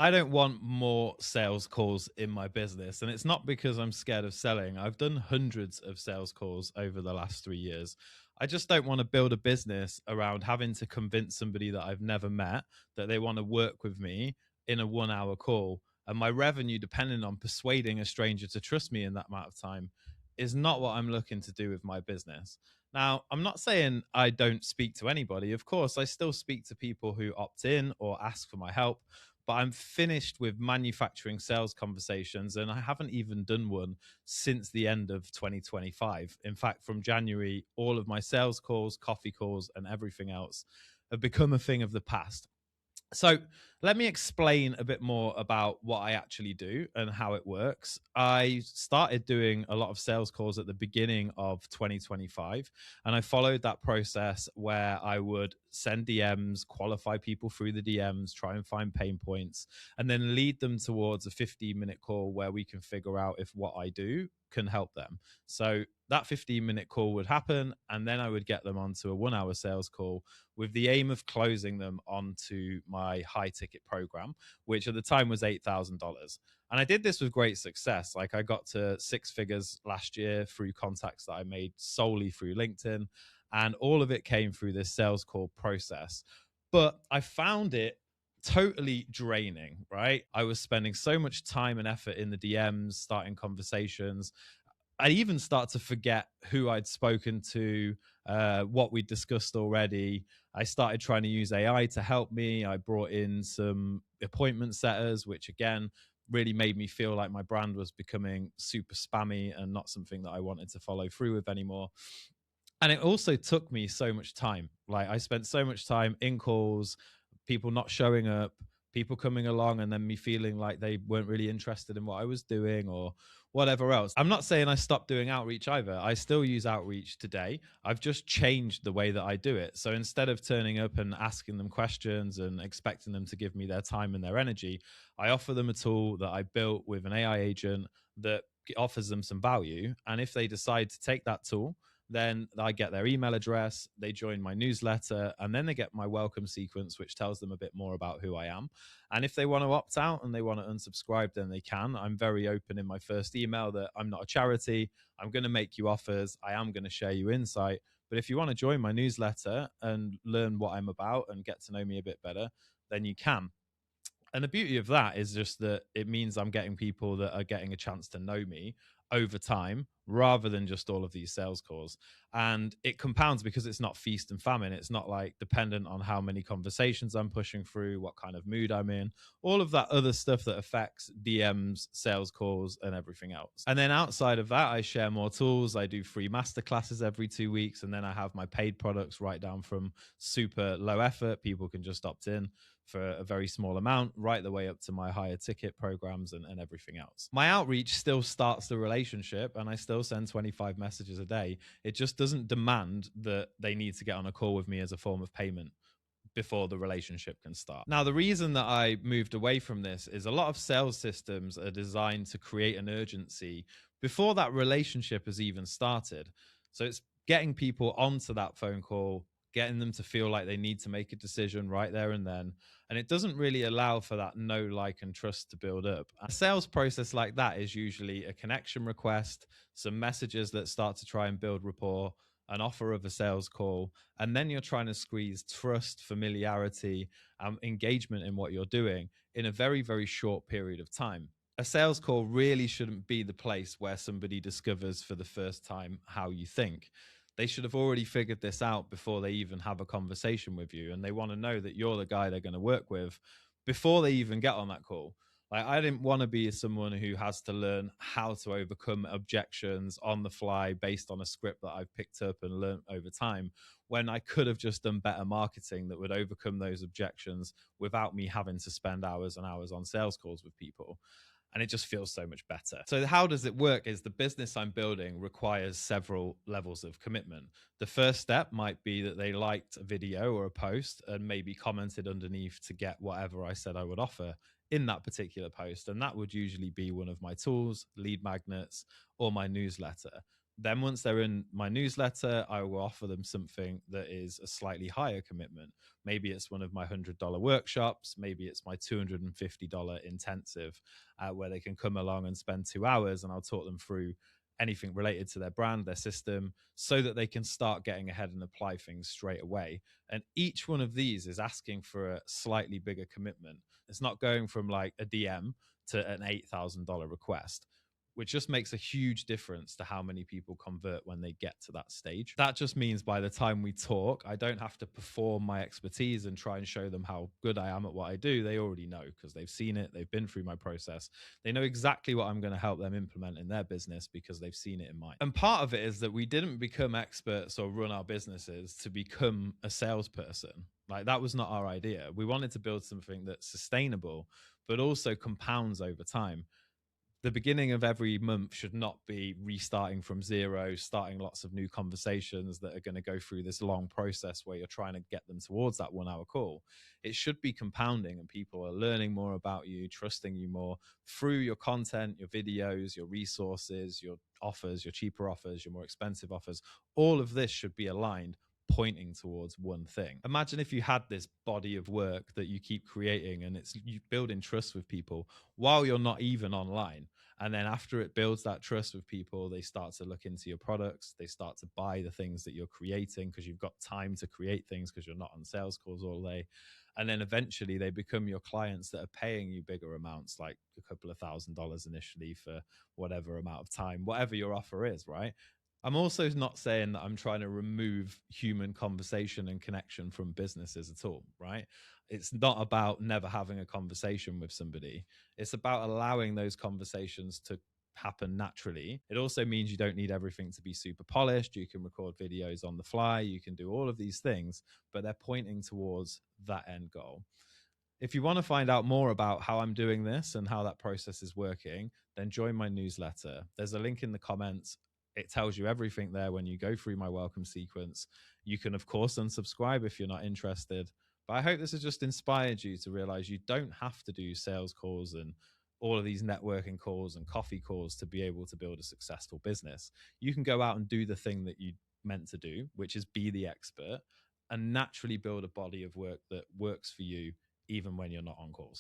I don't want more sales calls in my business. And it's not because I'm scared of selling. I've done hundreds of sales calls over the last 3 years. I just don't want to build a business around having to convince somebody that I've never met that they want to work with me in a 1 hour call. And my revenue, depending on persuading a stranger to trust me in that amount of time, is not what I'm looking to do with my business. Now, I'm not saying I don't speak to anybody. Of course, I still speak to people who opt in or ask for my help, but I'm finished with manufacturing sales conversations, and I haven't even done one since the end of 2025. In fact, from January, all of my sales calls, coffee calls, and everything else have become a thing of the past. So let me explain a bit more about what I actually do and how it works. I started doing a lot of sales calls at the beginning of 2025, and I followed that process where I would send DMs, qualify people through the DMs, try and find pain points, and then lead them towards a 15-minute call where we can figure out if what I do can help them. So that 15-minute call would happen, and then I would get them onto a 1 hour sales call with the aim of closing them onto my high ticket program, which at the time was $8,000. And I did this with great success. Like, I got to six figures last year through contacts that I made solely through LinkedIn. And all of it came through this sales call process. But I found it totally draining, right? I was spending so much time and effort in the DMs, starting conversations. I even start to forget who I'd spoken to, what we'd discussed already. I started trying to use AI to help me. I brought in some appointment setters, which again really made me feel like my brand was becoming super spammy and not something that I wanted to follow through with anymore. And it also took me so much time. Like, I spent so much time in calls, people not showing up, people coming along, and then me feeling like they weren't really interested in what I was doing or whatever else. I'm not saying I stopped doing outreach either. I still use outreach today. I've just changed the way that I do it. So instead of turning up and asking them questions and expecting them to give me their time and their energy, I offer them a tool that I built with an AI agent that offers them some value. And if they decide to take that tool, then I get their email address, they join my newsletter, and then they get my welcome sequence, which tells them a bit more about who I am. And if they want to opt out and they want to unsubscribe, then they can. I'm very open in my first email that I'm not a charity. I'm going to make you offers. I am going to share you insight. But if you want to join my newsletter and learn what I'm about and get to know me a bit better, then you can. And the beauty of that is just that it means I'm getting people that are getting a chance to know me over time rather than just all of these sales calls. And it compounds because it's not feast and famine. It's not like dependent on how many conversations I'm pushing through, what kind of mood I'm in, all of that other stuff that affects DMs, sales calls, and everything else. And then outside of that, I share more tools. I do free masterclasses every 2 weeks. And then I have my paid products right down from super low effort. People can just opt in for a very small amount, right the way up to my higher ticket programs and everything else. My outreach still starts the relationship, and I still send 25 messages a day. It just doesn't demand that they need to get on a call with me as a form of payment before the relationship can start. Now, the reason that I moved away from this is a lot of sales systems are designed to create an urgency before that relationship has even started. So it's getting people onto that phone call, getting them to feel like they need to make a decision right there and then. And it doesn't really allow for that know, like, and trust to build up. A sales process like that is usually a connection request, some messages that start to try and build rapport, an offer of a sales call, and then you're trying to squeeze trust, familiarity, engagement in what you're doing in a very, very short period of time. A sales call really shouldn't be the place where somebody discovers for the first time how you think. They should have already figured this out before they even have a conversation with you. And they want to know that you're the guy they're going to work with before they even get on that call. Like, I didn't want to be someone who has to learn how to overcome objections on the fly based on a script that I've picked up and learned over time, when I could have just done better marketing that would overcome those objections without me having to spend hours and hours on sales calls with people. And it just feels so much better. So how does it work is the business I'm building requires several levels of commitment. The first step might be that they liked a video or a post and maybe commented underneath to get whatever I said I would offer in that particular post. And that would usually be one of my tools, lead magnets, or my newsletter. Then once they're in my newsletter, I will offer them something that is a slightly higher commitment. Maybe it's one of my $100 workshops. Maybe it's my $250 intensive, where they can come along and spend 2 hours, and I'll talk them through anything related to their brand, their system, so that they can start getting ahead and apply things straight away. And each one of these is asking for a slightly bigger commitment. It's not going from like a DM to an $8,000 request, which just makes a huge difference to how many people convert when they get to that stage. That just means by the time we talk, I don't have to perform my expertise and try and show them how good I am at what I do. They already know because they've seen it, they've been through my process. They know exactly what I'm going to help them implement in their business because they've seen it in mine. And part of it is that we didn't become experts or run our businesses to become a salesperson. Like, that was not our idea. We wanted to build something that's sustainable, but also compounds over time. The beginning of every month should not be restarting from zero, starting lots of new conversations that are going to go through this long process where you're trying to get them towards that 1 hour call. It should be compounding, and people are learning more about you, trusting you more through your content, your videos, your resources, your offers, your cheaper offers, your more expensive offers. All of this should be aligned, pointing towards one thing. Imagine if you had this body of work that you keep creating, and it's you building trust with people while you're not even online. And then after it builds that trust with people, they start to look into your products. They start to buy the things that you're creating because you've got time to create things because you're not on sales calls all day. And then eventually they become your clients that are paying you bigger amounts, like a couple of $1,000s initially for whatever amount of time, whatever your offer is, right? I'm also not saying that I'm trying to remove human conversation and connection from businesses at all, right? It's not about never having a conversation with somebody. It's about allowing those conversations to happen naturally. It also means you don't need everything to be super polished. You can record videos on the fly. You can do all of these things, but they're pointing towards that end goal. If you want to find out more about how I'm doing this and how that process is working, then join my newsletter. There's a link in the comments. It tells you everything there when you go through my welcome sequence. You can, of course, unsubscribe if you're not interested. But I hope this has just inspired you to realize you don't have to do sales calls and all of these networking calls and coffee calls to be able to build a successful business. You can go out and do the thing that you meant to do, which is be the expert, and naturally build a body of work that works for you even when you're not on calls.